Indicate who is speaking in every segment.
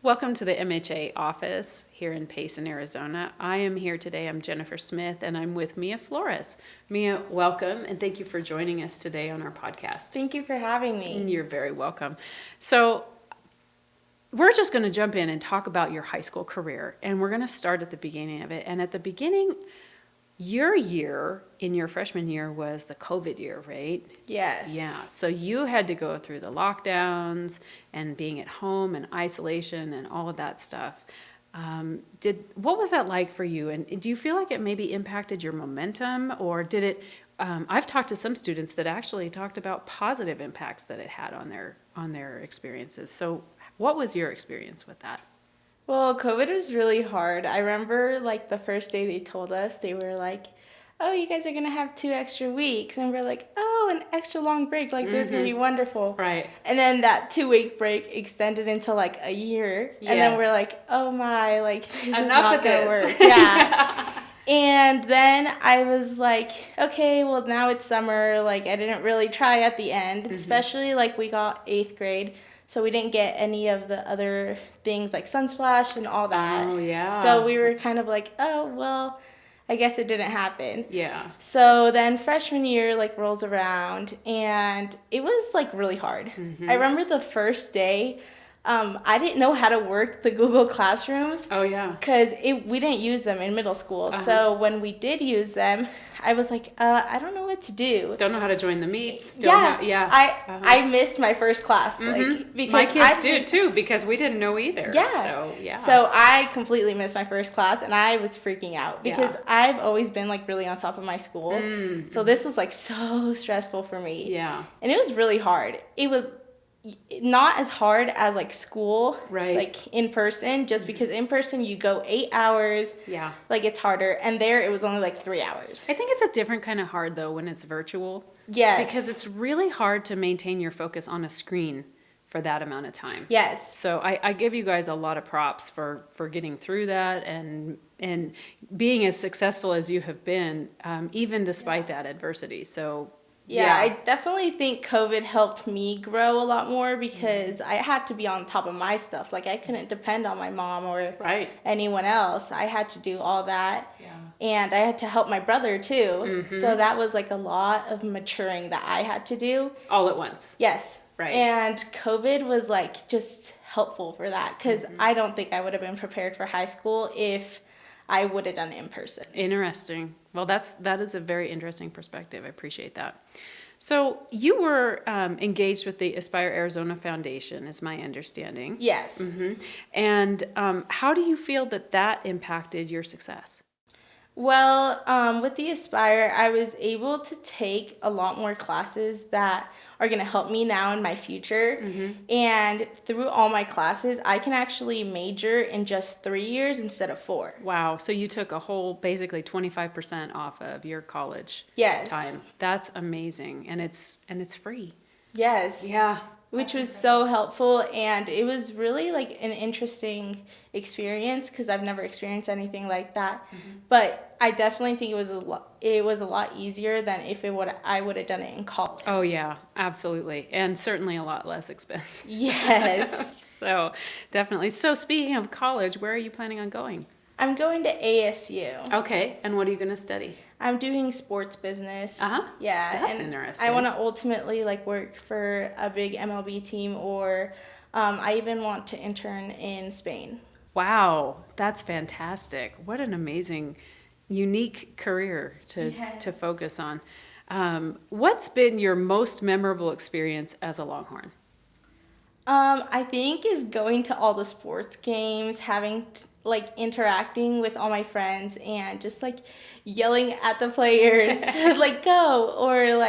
Speaker 1: Welcome to the MHA office here in Payson, Arizona. I am here today. I'm Jennifer Smith, and I'm with Mia Flores. Mia, welcome, and thank you for joining us today on our podcast.
Speaker 2: Thank you for having me.
Speaker 1: You're very welcome. So, we're just going to jump in and talk about your high school career, and we're going to start at the beginning of it. And at the beginning, your year in your freshman year was the COVID year, right?
Speaker 2: Yes.
Speaker 1: Yeah. So you had to go through the lockdowns and being at home and isolation and all of that stuff. What was that like for you? And do you feel like it maybe impacted your momentum, or did it? I've talked to some students that actually talked about positive impacts that it had on their experiences. So what was your experience with that?
Speaker 2: Well, COVID was really hard. I remember the first day they told us, they were like, "Oh, you guys are going to have 2 extra weeks." And we're like, "Oh, an extra long break. This is going to be wonderful."
Speaker 1: Right.
Speaker 2: And then that 2 week break extended into a year. And then we're like, "Oh my, this is not going to work." Yeah. And then I was like, okay, well, now it's summer. I didn't really try at the end, especially we got 8th grade. So we didn't get any of the other things like Sunsplash and all that.
Speaker 1: Oh, yeah.
Speaker 2: So we were kind of like, oh, well, I guess it didn't happen.
Speaker 1: Yeah.
Speaker 2: So then freshman year rolls around, and it was really hard. I remember the first day, I didn't know how to work the Google Classrooms.
Speaker 1: Oh, yeah.
Speaker 2: Because we didn't use them in middle school. So when we did use them, I was like, I don't know what to do.
Speaker 1: Don't know how to join the meets.
Speaker 2: I missed my first class. Because
Speaker 1: my kids did too, because we didn't know either.
Speaker 2: Yeah.
Speaker 1: So, yeah.
Speaker 2: So I completely missed my first class, and I was freaking out because I've always been really on top of my school. So this was so stressful for me.
Speaker 1: Yeah.
Speaker 2: And it was really hard. It was not as hard as school,
Speaker 1: right?
Speaker 2: In person, just because in person you go 8 hours.
Speaker 1: Yeah.
Speaker 2: It's harder, and there it was only 3 hours.
Speaker 1: I think it's a different kind of hard though when it's virtual.
Speaker 2: Yes.
Speaker 1: Because it's really hard to maintain your focus on a screen for that amount of time.
Speaker 2: Yes.
Speaker 1: So I give you guys a lot of props for getting through that and being as successful as you have been, even despite that adversity. So
Speaker 2: yeah, I definitely think COVID helped me grow a lot more because I had to be on top of my stuff. I couldn't depend on my mom or anyone else. I had to do all that.
Speaker 1: Yeah.
Speaker 2: And I had to help my brother too. So that was a lot of maturing that I had to do.
Speaker 1: All at once.
Speaker 2: Yes.
Speaker 1: Right.
Speaker 2: And COVID was just helpful for that because I don't think I would have been prepared for high school if I would have done it in person.
Speaker 1: Interesting. Well, that is a very interesting perspective. I appreciate that. So you were engaged with the Aspire Arizona Foundation, is my understanding.
Speaker 2: Yes.
Speaker 1: And how do you feel that impacted your success?
Speaker 2: Well, with the Aspire, I was able to take a lot more classes that are going to help me now in my future. And through all my classes, I can actually major in just 3 years instead of 4.
Speaker 1: Wow. So you took a whole, basically 25% off of your college time. That's amazing. And it's free.
Speaker 2: Yes.
Speaker 1: Yeah.
Speaker 2: Which was so helpful, and it was really an interesting experience because I've never experienced anything like that. But I definitely think it was a lot easier than if I would have done it in college.
Speaker 1: Oh yeah, absolutely, and certainly a lot less expensive.
Speaker 2: Yes.
Speaker 1: So definitely. So speaking of college, where are you planning on going?
Speaker 2: I'm going to ASU.
Speaker 1: Okay, and what are you going to study?
Speaker 2: I'm doing sports business. Yeah.
Speaker 1: That's interesting.
Speaker 2: I want to ultimately work for a big MLB team, or I even want to intern in Spain.
Speaker 1: Wow, that's fantastic. What an amazing, unique career to focus on. What's been your most memorable experience as a Longhorn?
Speaker 2: I think is going to all the sports games, having interacting with all my friends, and just yelling at the players to go, or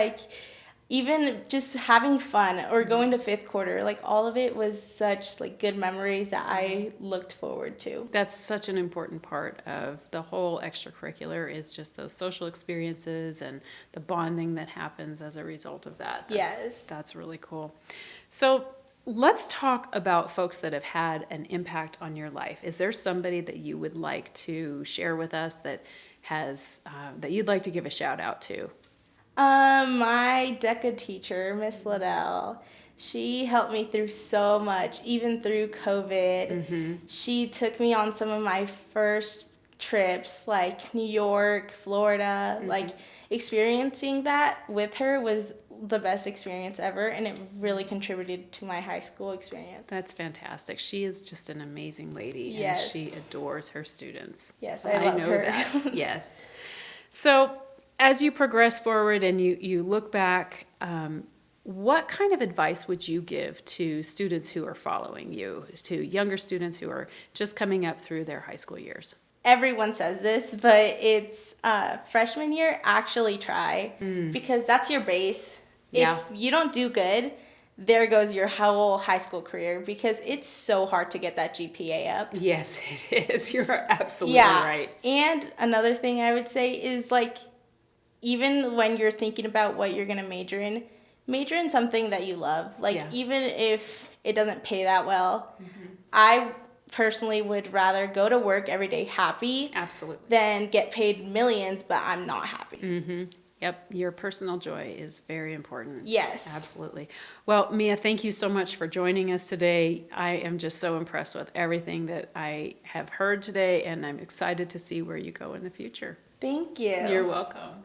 Speaker 2: even just having fun, or going to 5th quarter. All of it was such good memories that I looked forward to.
Speaker 1: That's such an important part of the whole extracurricular, is just those social experiences and the bonding that happens as a result of that. That's really cool. So let's talk about folks that have had an impact on your life. Is there somebody that you would like to share with us that has that you'd like to give a shout out to?
Speaker 2: My DECA teacher, Miss Liddell, She helped me through so much, even through COVID.
Speaker 1: Mm-hmm.
Speaker 2: She took me on some of my first trips, like New York, Florida.
Speaker 1: Mm-hmm.
Speaker 2: Like, experiencing that with her was the best experience ever, and it really contributed to my high school experience.
Speaker 1: That's fantastic. She is just an amazing lady,
Speaker 2: Yes.
Speaker 1: and she adores her students.
Speaker 2: Yes, I love
Speaker 1: know
Speaker 2: her.
Speaker 1: That. Yes. So as you progress forward and you look back, what kind of advice would you give to students who are following you, to younger students who are just coming up through their high school years?
Speaker 2: Everyone says this, but it's freshman year, actually try, because that's your base.
Speaker 1: Yeah.
Speaker 2: If you don't do good, there goes your whole high school career, because it's so hard to get that GPA up.
Speaker 1: Yes, it is. You're absolutely right.
Speaker 2: And another thing I would say is, like, even when you're thinking about what you're going to major in something that you love. Like, even if it doesn't pay that well, I personally would rather go to work every day happy than get paid millions, but I'm not happy.
Speaker 1: Mm-hmm. Yep, your personal joy is very important.
Speaker 2: Yes.
Speaker 1: Absolutely. Well, Mia, thank you so much for joining us today. I am just so impressed with everything that I have heard today, and I'm excited to see where you go in the future.
Speaker 2: Thank you.
Speaker 1: You're welcome.